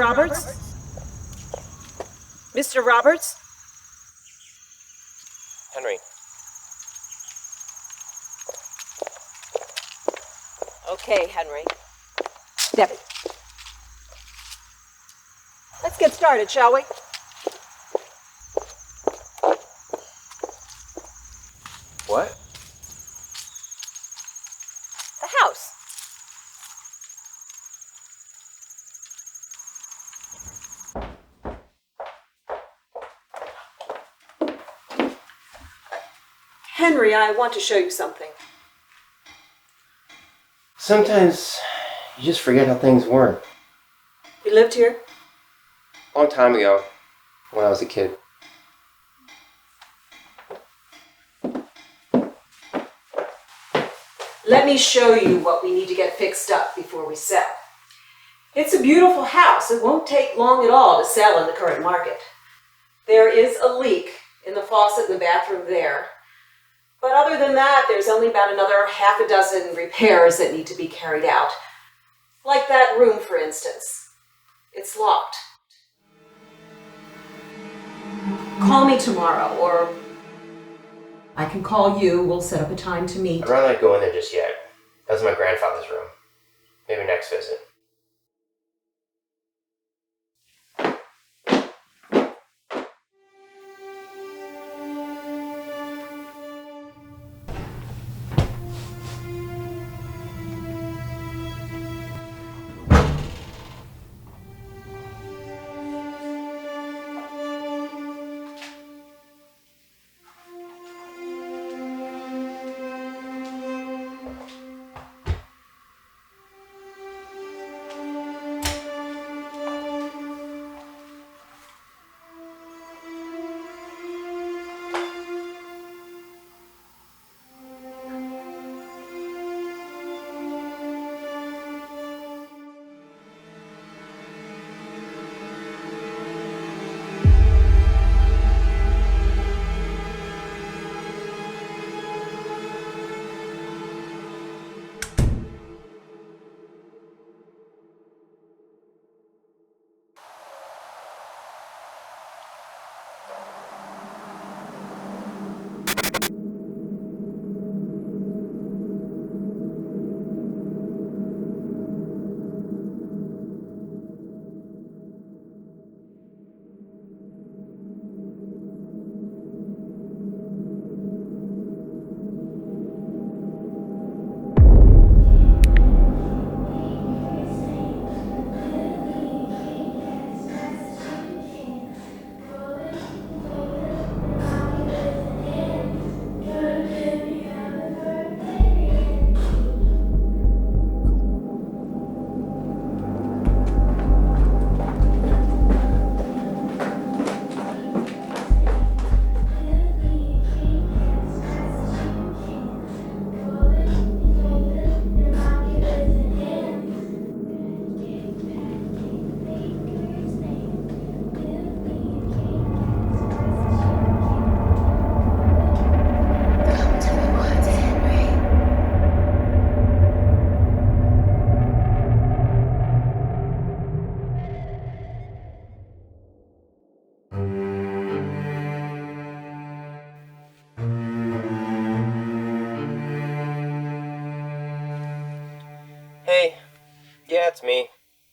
Roberts? Mr. Roberts? Henry. Okay, Henry. Debbie. Let's get started, shall we? What? The house. Henry, I want to show you something. Sometimes you just forget how things were. You lived here? A long time ago, when I was a kid. Let me show you what we need to get fixed up before we sell. It's a beautiful house. It won't take long at all to sell in the current market. There is a leak in the faucet in the bathroom there. But other than that, there's only about another half a dozen repairs that need to be carried out. Like that room, for instance. It's locked. Call me tomorrow, or I can call you. We'll set up a time to meet. I'd rather not go in there just yet. That's my grandfather's room. Maybe next visit. Hey, yeah, it's me.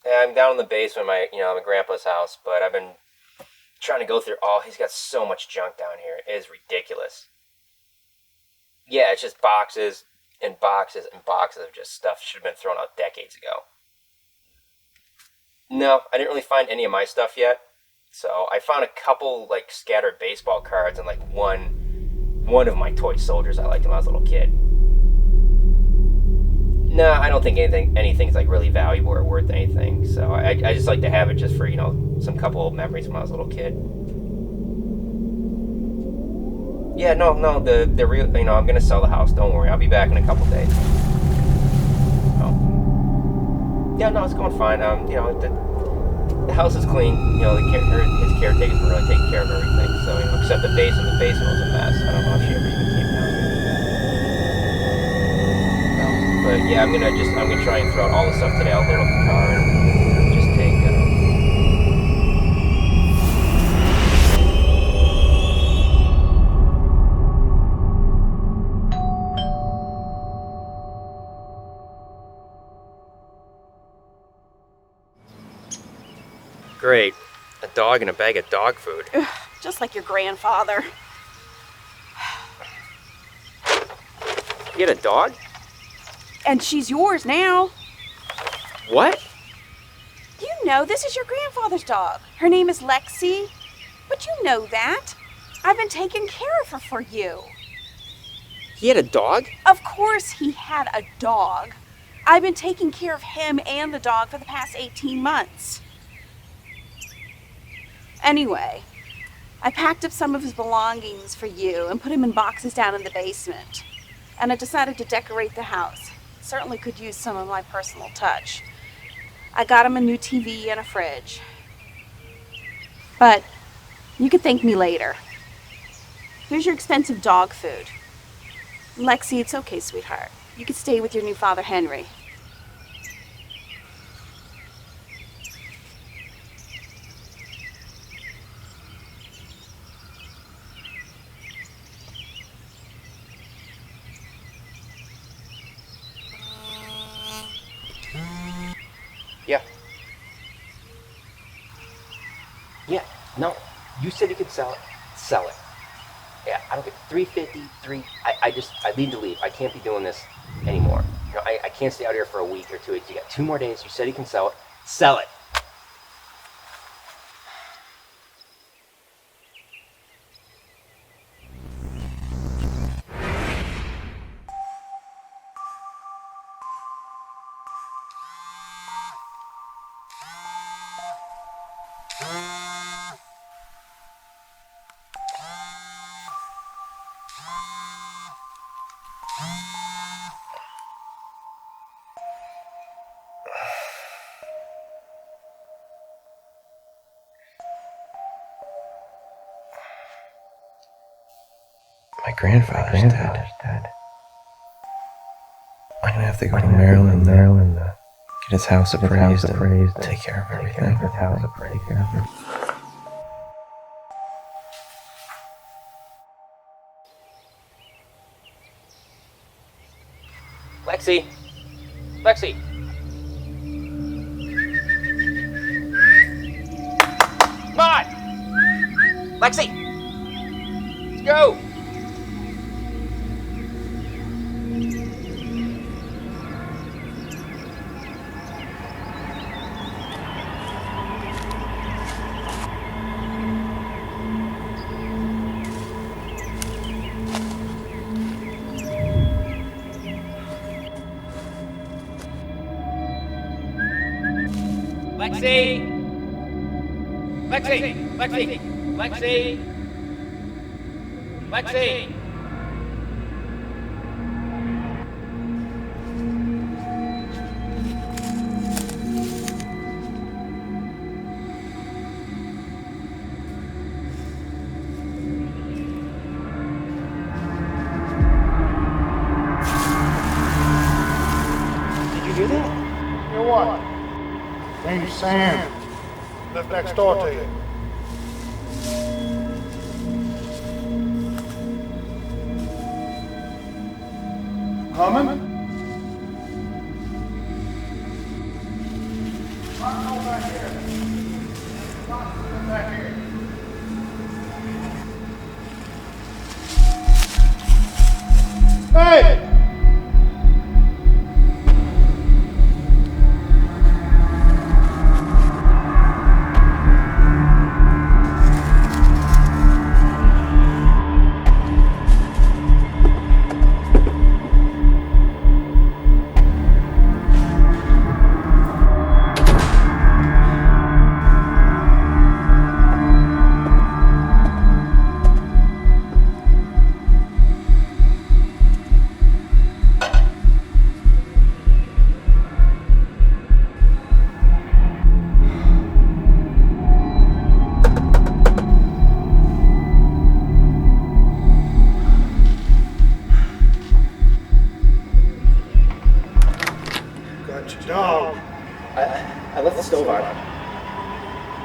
I'm down in the basement of my grandpa's house, but I've been trying to go through he's got so much junk down here. It is ridiculous. Yeah, it's just boxes and boxes and boxes of just stuff should have been thrown out decades ago. No, I didn't really find any of my stuff yet. So I found a couple like scattered baseball cards and like one of my toy soldiers I liked when I was a little kid. No, I don't think anything's like really valuable or worth anything. So I just like to have it just for, some couple of memories when I was a little kid. Yeah, no, the real, I'm gonna sell the house. Don't worry, I'll be back in a couple days. Oh. Yeah, no, it's going fine. The house is clean. His caretaker's been really taking care of everything. So, except the basement was a mess. I don't know if she ever even came down here. But yeah, I'm gonna try and throw out all the stuff today. I'll load up the car and just take Great. A dog and a bag of dog food. Ugh, just like your grandfather. You had a dog? And she's yours now. What? You know, this is your grandfather's dog. Her name is Lexi. But you know that. I've been taking care of her for you. He had a dog? Of course he had a dog. I've been taking care of him and the dog for the past 18 months. Anyway, I packed up some of his belongings for you and put him in boxes down in the basement. And I decided to decorate the house. Certainly could use some of my personal touch. I got him a new TV and a fridge. But you can thank me later. Here's your expensive dog food. Lexi, it's okay, sweetheart. You can stay with your new father, Henry. Yeah. Yeah, no. You said you could sell it. Sell it. Yeah, I don't get $3.50. I need to leave. I can't be doing this anymore. You know, I can't stay out here for a week or 2 weeks. You got 2 more days. You said you can sell it. Sell it. My grandfather's dead. I'm gonna have to go to Maryland, get his house appraised, and take care of everything. Lexi! Lexi! Come on! Lexi! Let's go! Lexi! Lexi! Lexi! Lexi! Lexi! Did you hear that? You're what? Name's Sam. Live next door to you. Coming? Go back here. Go back here. Hey! Dog. I left the stove on.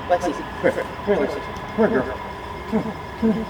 Lexi, come here, Lexi. Come here, girl. Come here.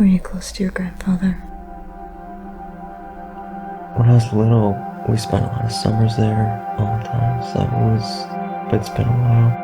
Were you close to your grandfather? When I was little, we spent a lot of summers there all the time, so but it's been a while.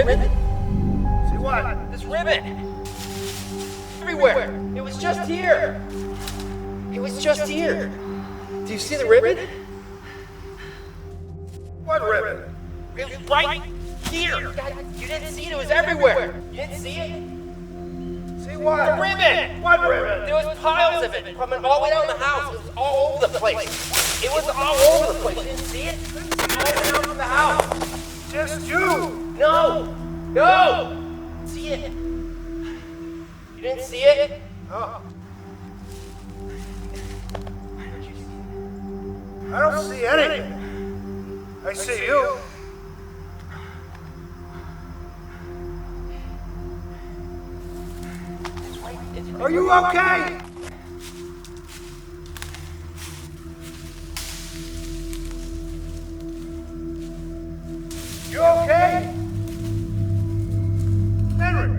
ribbon? See what? This ribbon! Everywhere! It was just here! It was just here! Do you see the ribbon? What ribbon? It was right here! You didn't see it, it was everywhere! You didn't see it? See what? The ribbon! What ribbon? There was piles of it coming all the way down the house. It was all over the place. It was all over the place. You didn't see it? All the way down from the house. Just you! No! No! See it? You didn't see it? Oh. I don't see anything. I see you. Are you okay? You okay? Henry?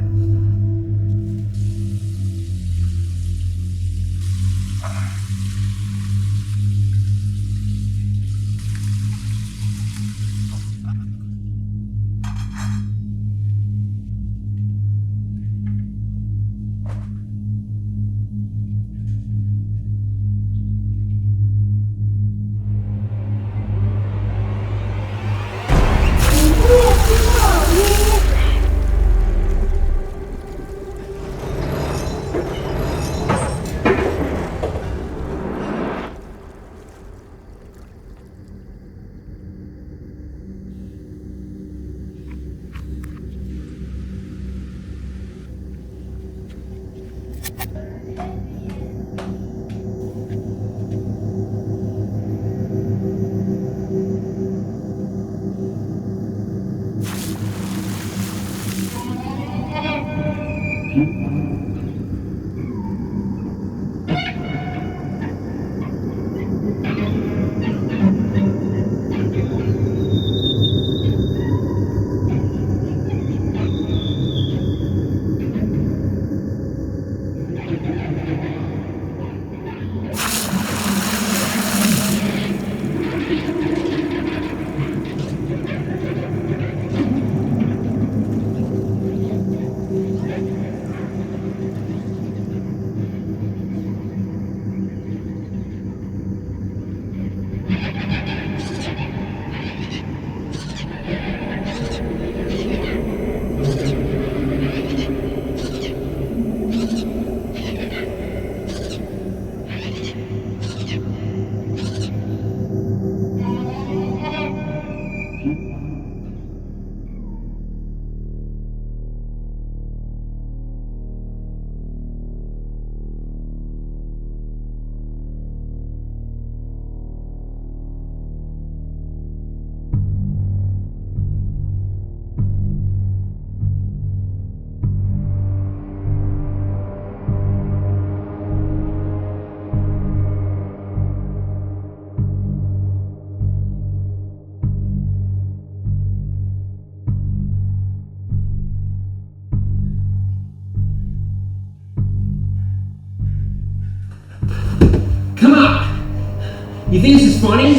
Come on! You think this is funny?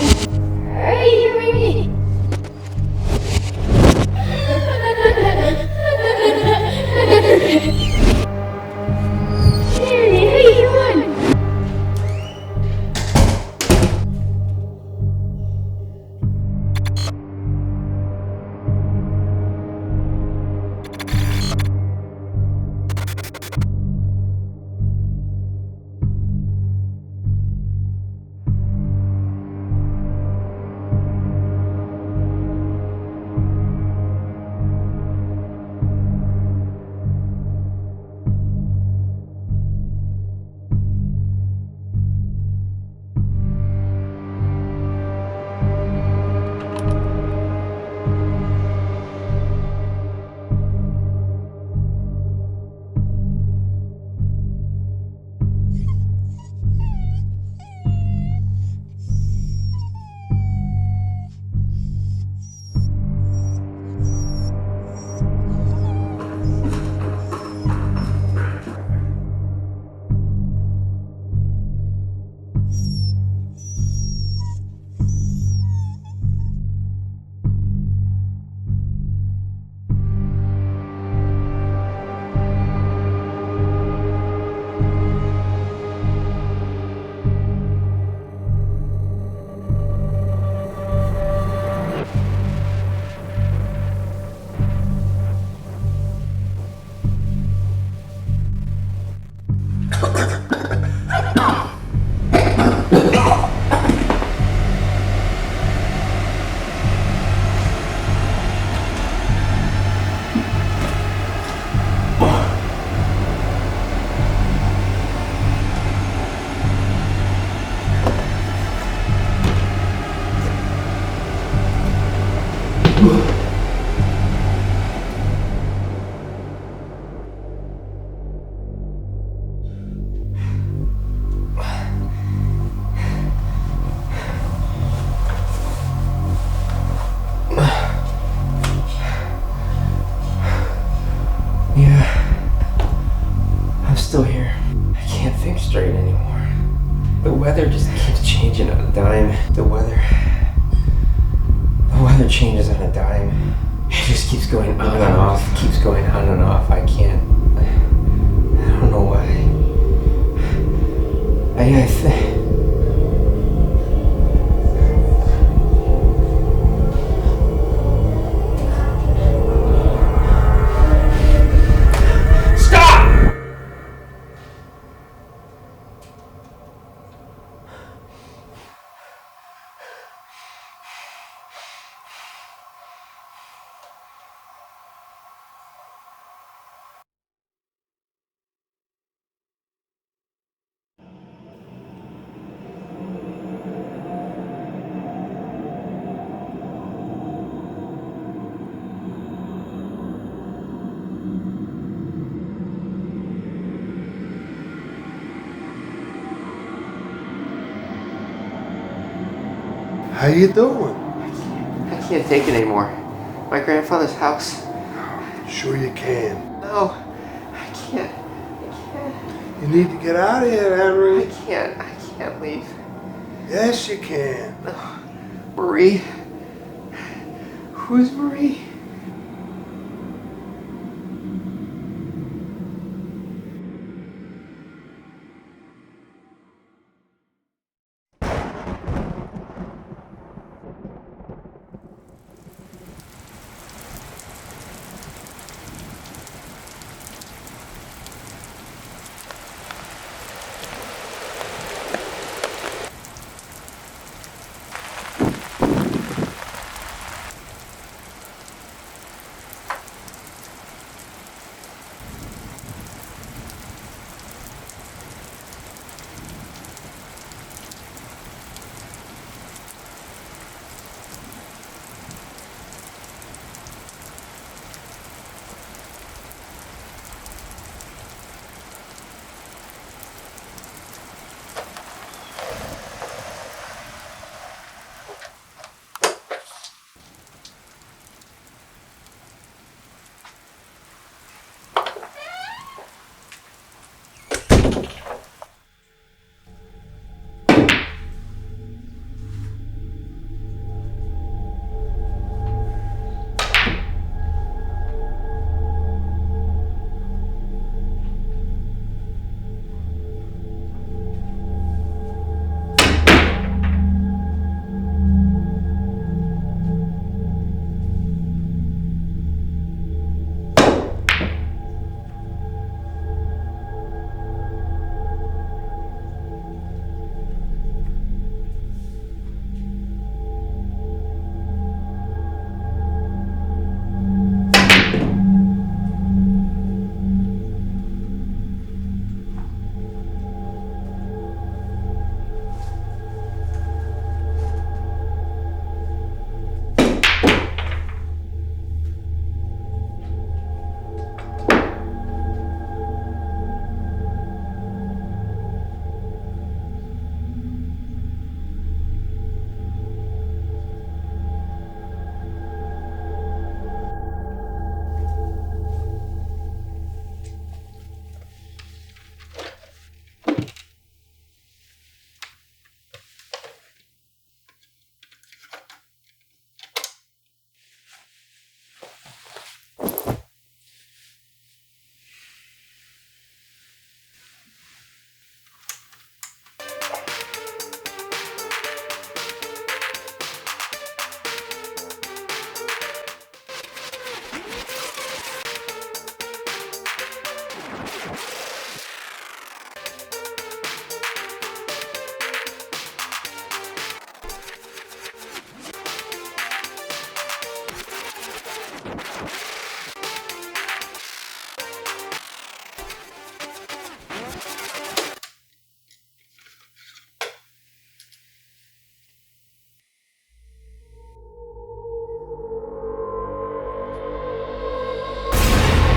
straight anymore. The weather just keeps changing on a dime. The weather changes on a dime. It just keeps going on and off. Keeps going on and off. I can't. I don't know why. I think. How you doing? I can't take it anymore. My grandfather's house. Sure you can. No, I can't. You need to get out of here, Henry. I can't leave. Yes, you can. Marie? Who's Marie?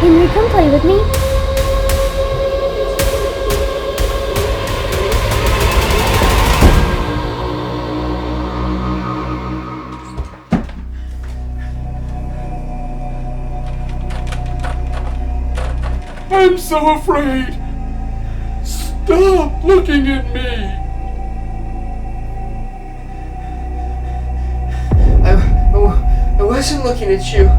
Henry, come play with me. I'm so afraid. Stop looking at me! I wasn't looking at you.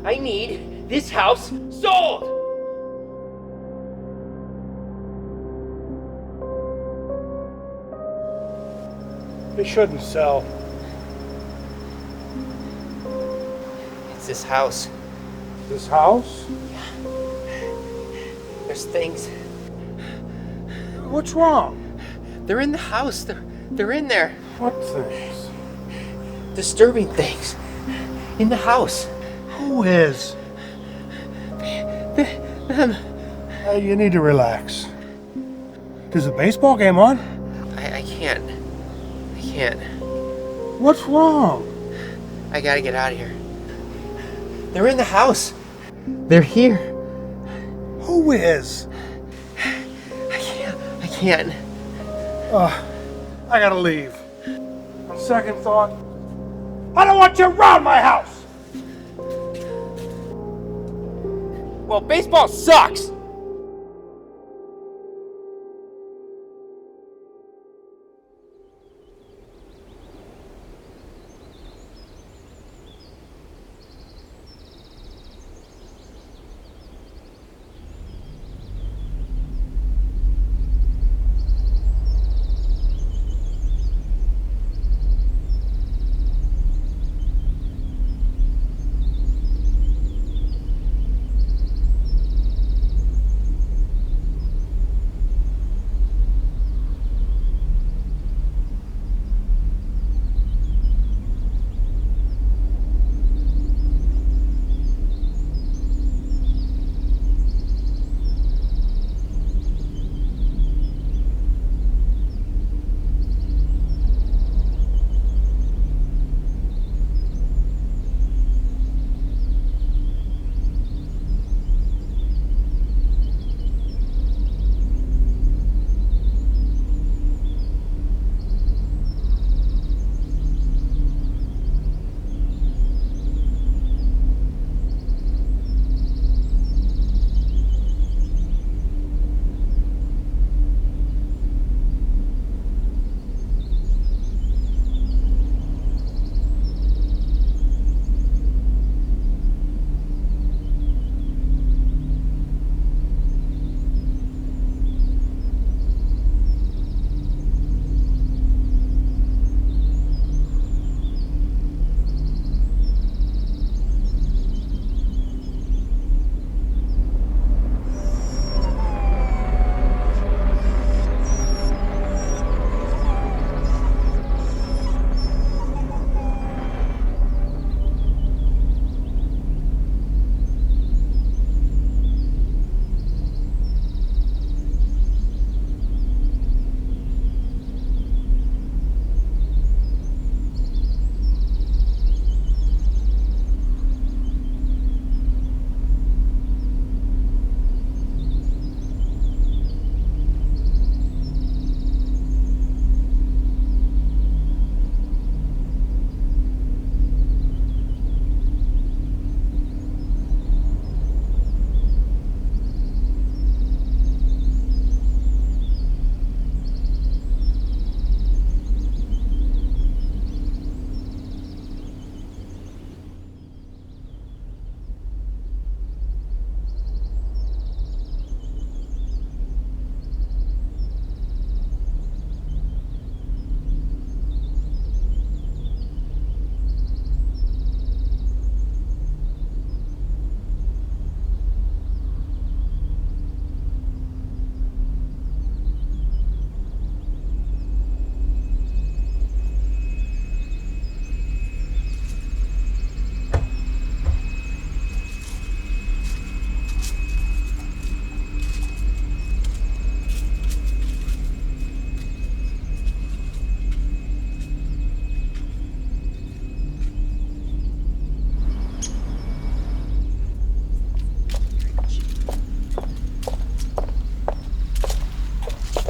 I need this house sold! They shouldn't sell. It's this house. This house? There's things. What's wrong? They're in the house. They're in there. What things? Disturbing things. In the house. Who is? Them. You need to relax. There's a baseball game on. I can't. I can't. What's wrong? I gotta get out of here. They're in the house. They're here. Who is? I can't. I gotta leave. On second thought, I don't want you around my house! Well, baseball sucks!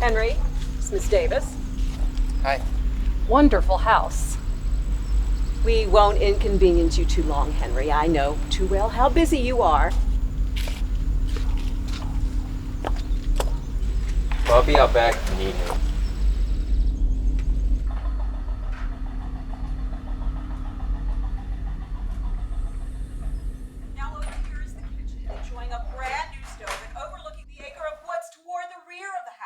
Henry, it's Miss Davis. Hi. Wonderful house. We won't inconvenience you too long, Henry. I know too well how busy you are. Well, I'll be out back if you need me. Now over here is the kitchen, enjoying a brand new stove and overlooking the acre of woods toward the rear of the house.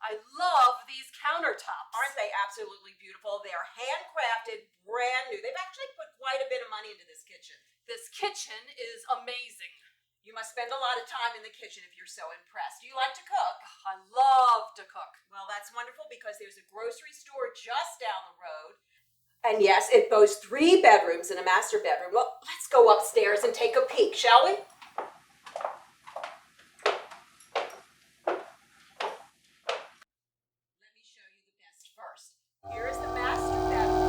I love these countertops. Aren't they absolutely beautiful? They are handcrafted, brand new. They've actually put quite a bit of money into this kitchen. This kitchen is amazing. You must spend a lot of time in the kitchen if you're so impressed. Do you like to cook? I love to cook. Well, that's wonderful because there's a grocery store just down the road. And yes, it boasts 3 bedrooms and a master bedroom. Well, let's go upstairs and take a peek, shall we? Let me show you the best first. Here is the master bedroom.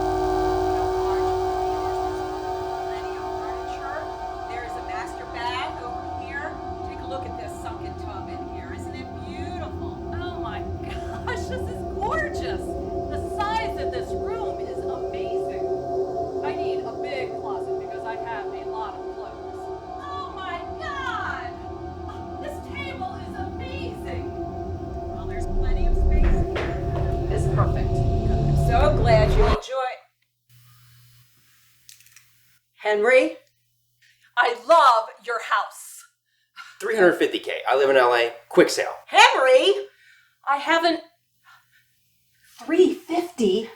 Plenty of furniture. There is a master bath over here. Take a look at this sunken tub in here. Isn't it beautiful? Oh my gosh, this is gorgeous. The size of this room is amazing. I need a big closet because I have a lot of clothes. Oh my god! This table is amazing. Well, there's plenty of space here. It's perfect. I'm so glad you enjoy. Henry? I love your house. $350K. I live in LA. Quick sale. Henry? I haven't. 350?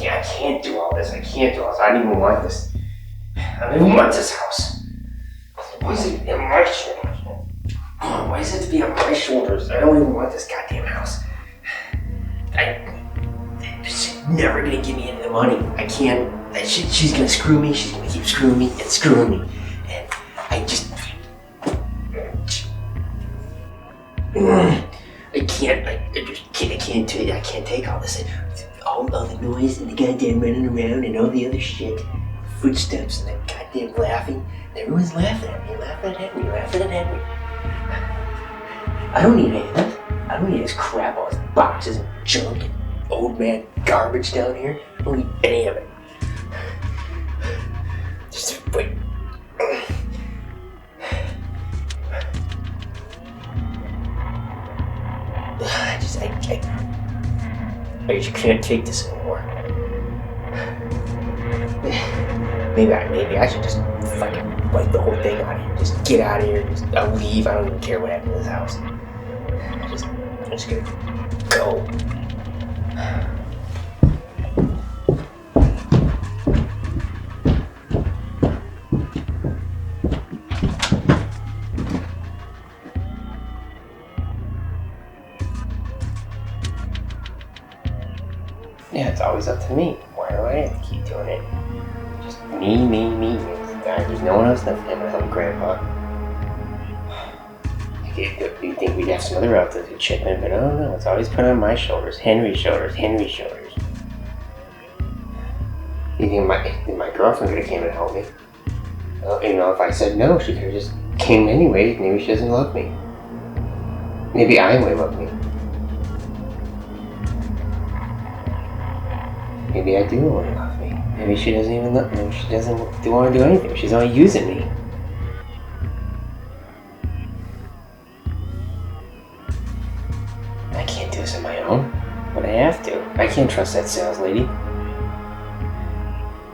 I can't do all this. I can't do all this. I don't even want this. I don't even want this house. Why is it on my shoulders? Why does it have to be on my shoulders? I don't even want this goddamn house. She's never gonna give me any of the money. I can't. She's gonna screw me. She's gonna keep screwing me and screwing me. And I just. I can't take all this. All the noise and the goddamn running around and all the other shit. Footsteps and that goddamn laughing. And everyone's laughing at me, laughing at Henry, laughing at Henry. I don't need any of that. I don't need this crap, all these boxes and junk and old man garbage down here. I don't need any of it. Just wait. I just can't take this anymore. Maybe I should just fucking wipe the whole thing out of here. Just get out of here. I'll leave. I don't even care what happened to this house. I'm just gonna go. Yeah, it's always up to me. Why do I have to keep doing it? Just me. There's no one else that I'm grandpa. You'd think we'd have some other relatives who'd chip in, but I don't know. It's always put on my shoulders. Henry's shoulders. You think my girlfriend could have came and helped me? Well, if I said no, she could have just came anyway. Maybe she doesn't love me. Maybe I only love me. Maybe I do only love me. Maybe she doesn't even look. Maybe she doesn't want to do anything. She's only using me. I can't do this on my own, but I have to. I can't trust that sales lady.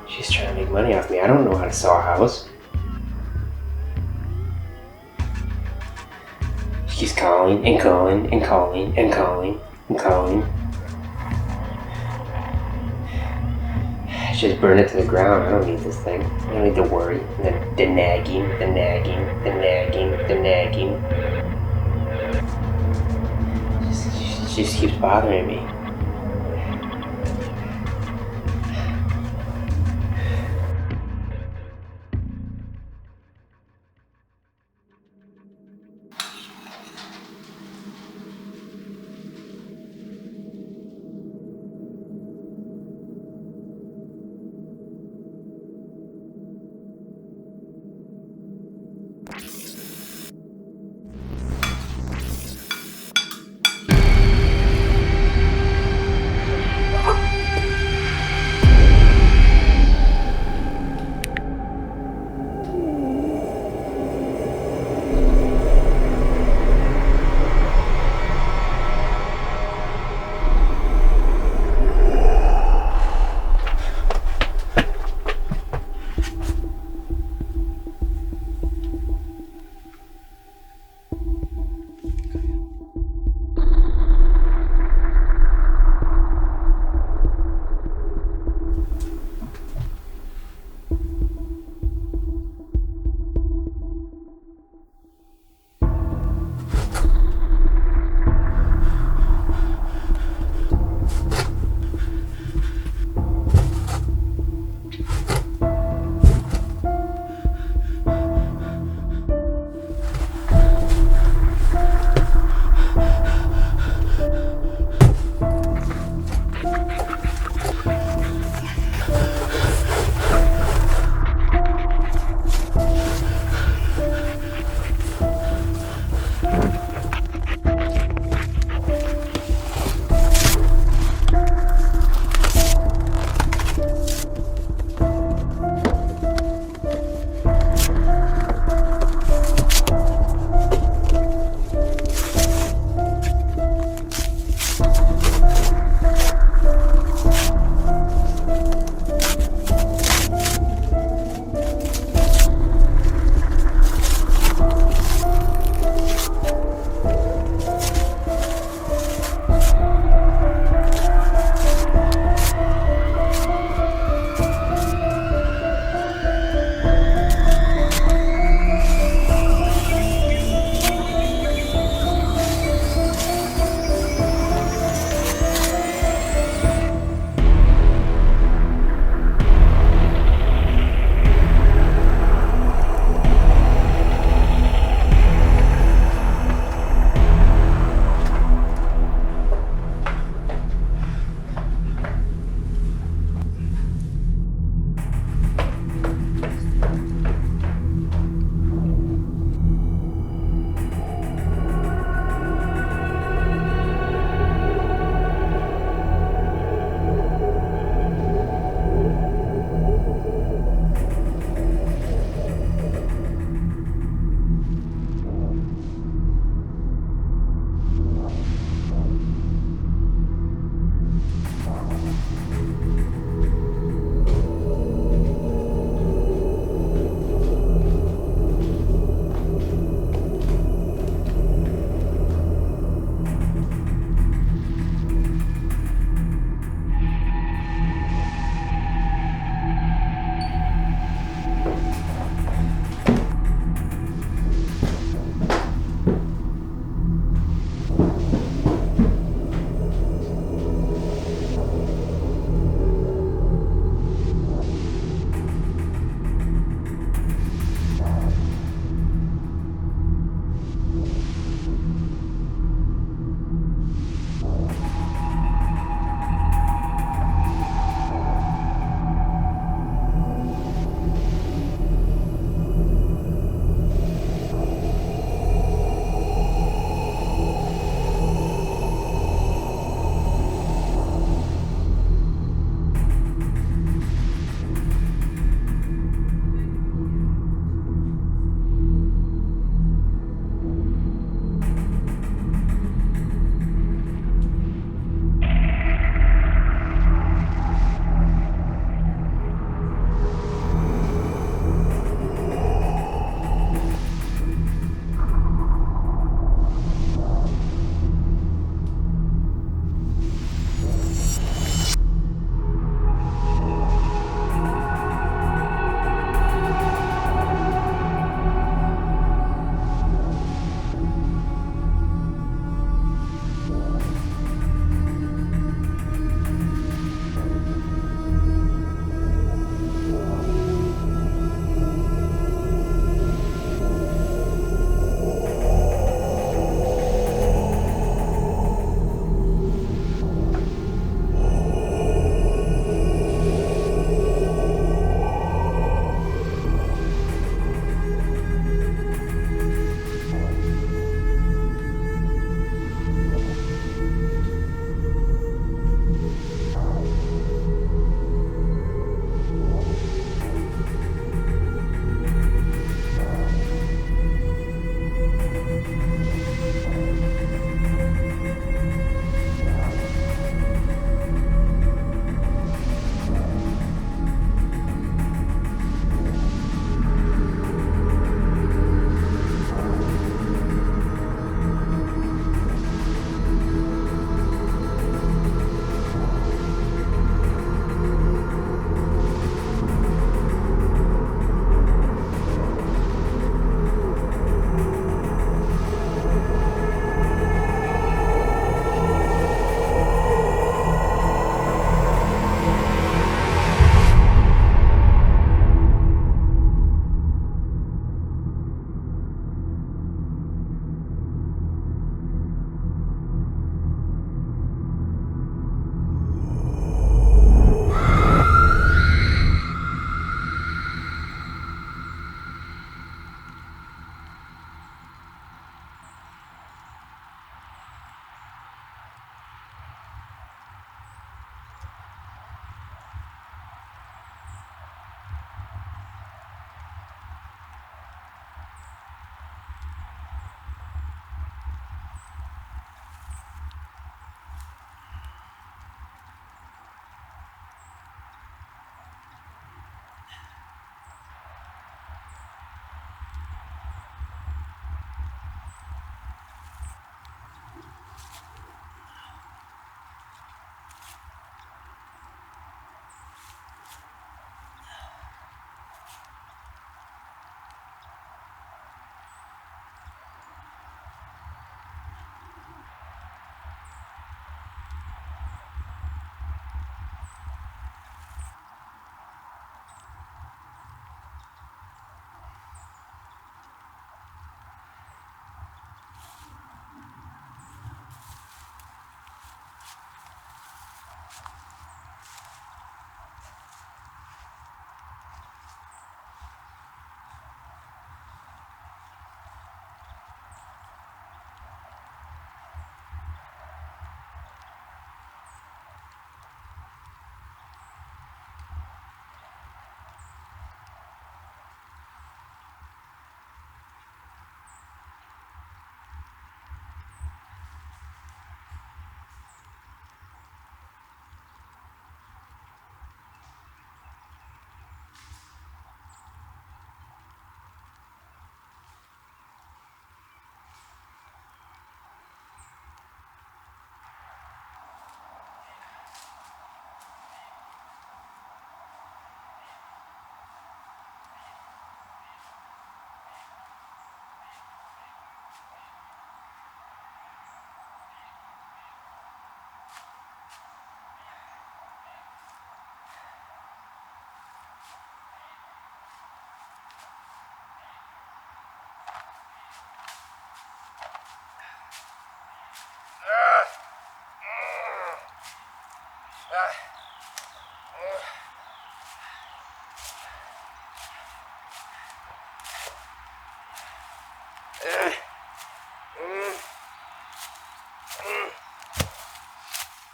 She's trying to make money off me. I don't know how to sell a house. She keeps calling and calling and calling and calling and calling. Just burn it to the ground. I don't need this thing. I don't need to worry. The nagging, the nagging, the nagging, the nagging. She just keeps bothering me.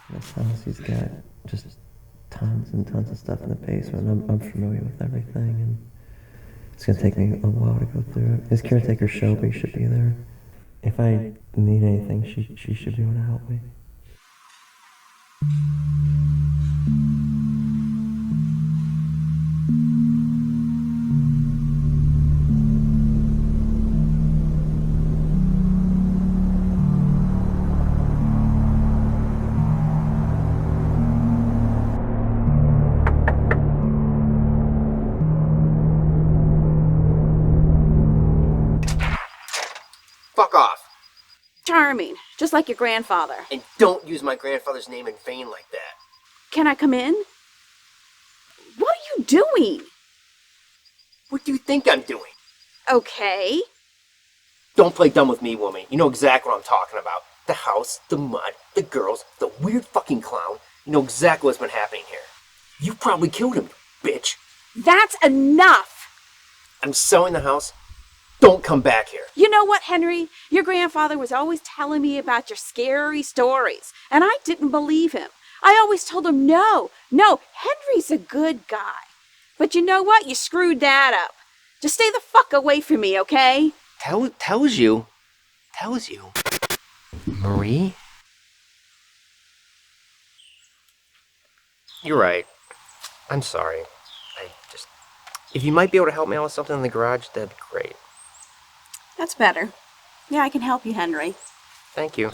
This house, he's got just tons and tons of stuff in the basement. I'm familiar with everything, and it's gonna take me a while to go through it. His caretaker Shelby should be there. If I need anything, she should be able to help me. Fuck off. Charming, just like your grandfather. And don't use my grandfather's name in vain like that. Can I come in? What are you doing? What do you think I'm doing? Okay. Don't play dumb with me, woman. You know exactly what I'm talking about. The house, the mud, the girls, the weird fucking clown. You know exactly what's been happening here. You probably killed him, bitch. That's enough. I'm selling the house. Don't come back here. You know what, Henry? Your grandfather was always telling me about your scary stories, and I didn't believe him. I always told him, no, Henry's a good guy. But you know what? You screwed that up. Just stay the fuck away from me, okay? Tells you. Marie? You're right. I'm sorry. If you might be able to help me out with something in the garage, that'd be great. That's better. Yeah, I can help you, Henry. Thank you.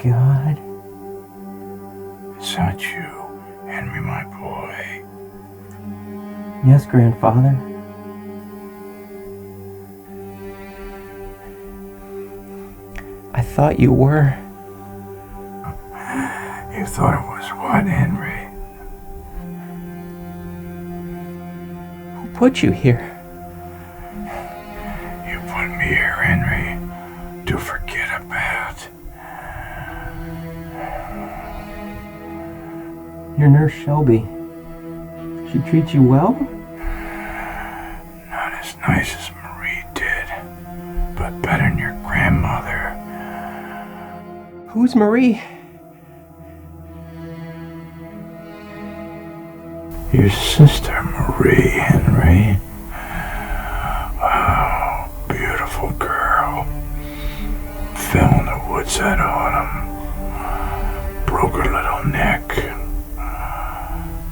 God. Is that you, Henry, my boy? Yes, grandfather. I thought you were. You thought it was what, Henry? Who put you here? You put me here, Henry, to forget about. Your nurse Shelby. She treats you well? Not as nice as Marie did, but better than your grandmother. Who's Marie? Your sister Marie, Henry. Oh, beautiful girl. Fell in the woods that autumn. Broke her little neck.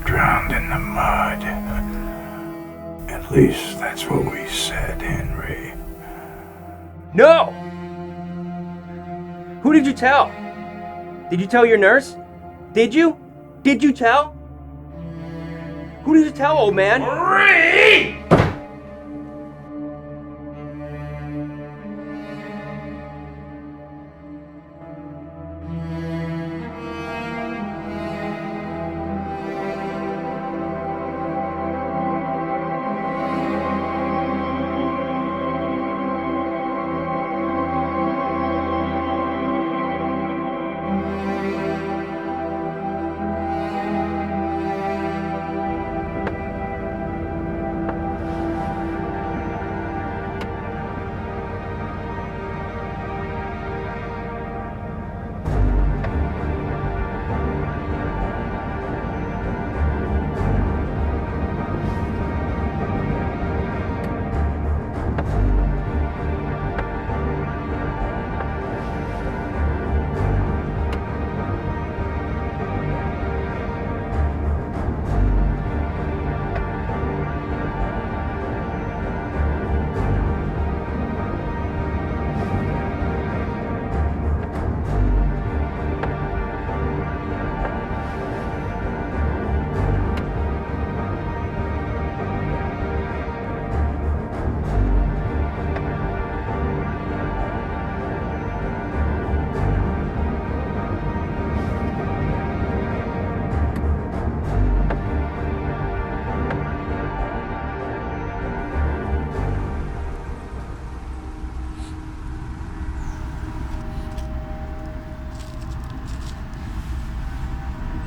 Drowned in the mud. At least that's what we said, Henry. No! Who did you tell? Did you tell your nurse? Did you? Did you tell? Who did you tell, old man? Marie!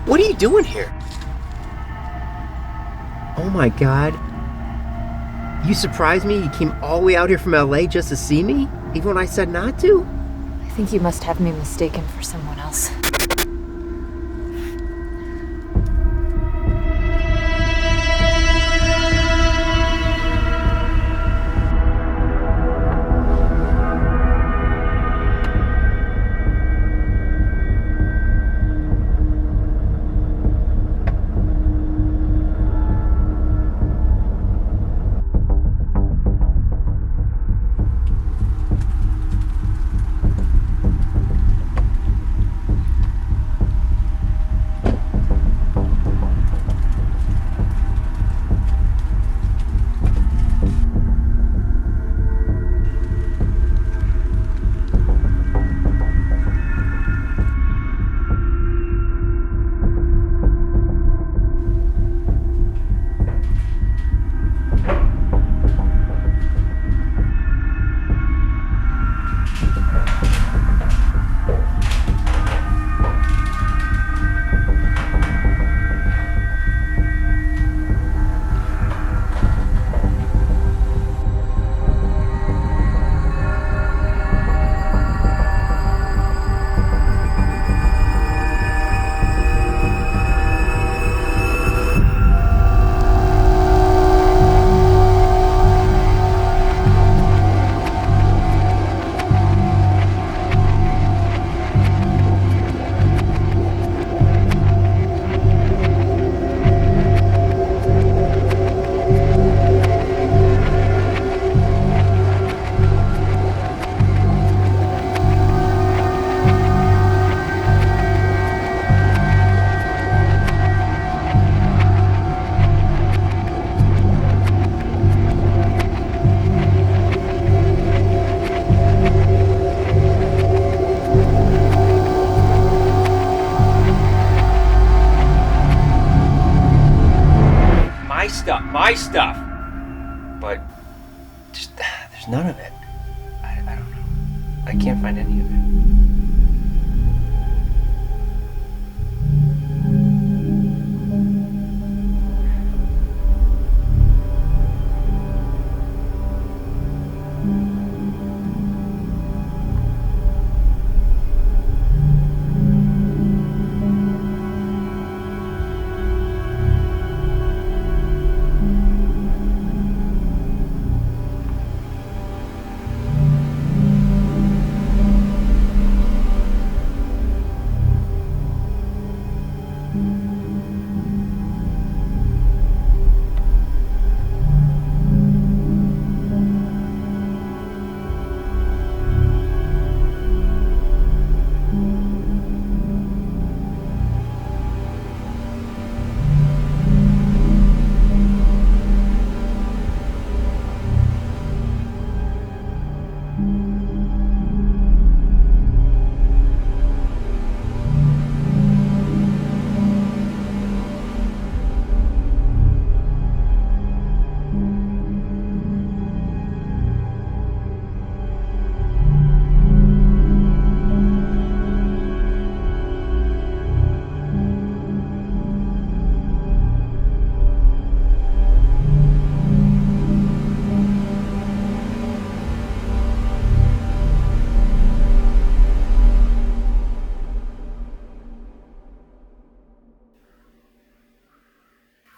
What are you doing here? Oh my God. You surprised me? You came all the way out here from LA just to see me? Even when I said not to? I think you must have me mistaken for someone else. my stuff. But just, there's none of it. I don't know. I can't find any of it.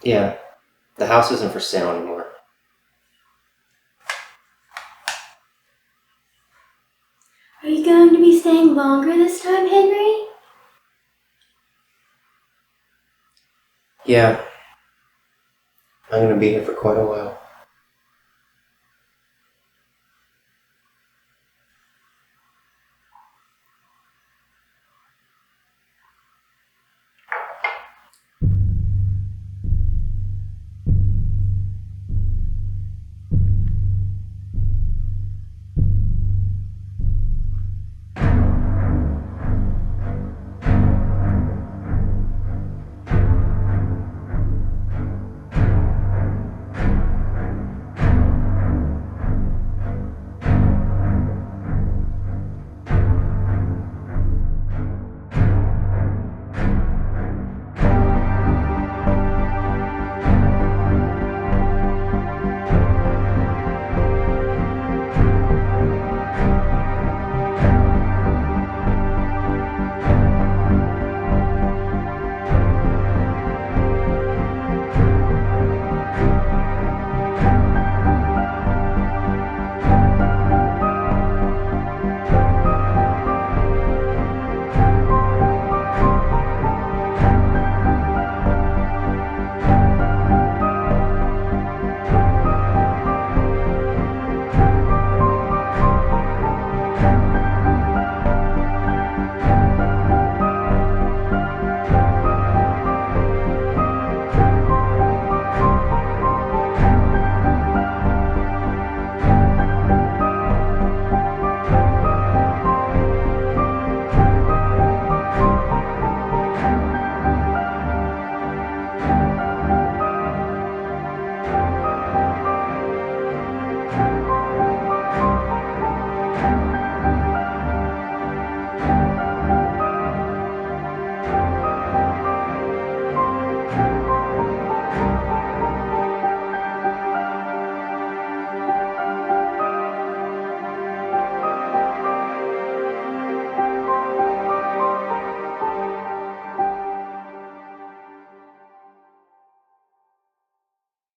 Yeah, the house isn't for sale anymore. Are you going to be staying longer this time, Henry? Yeah, I'm gonna be here for quite a while.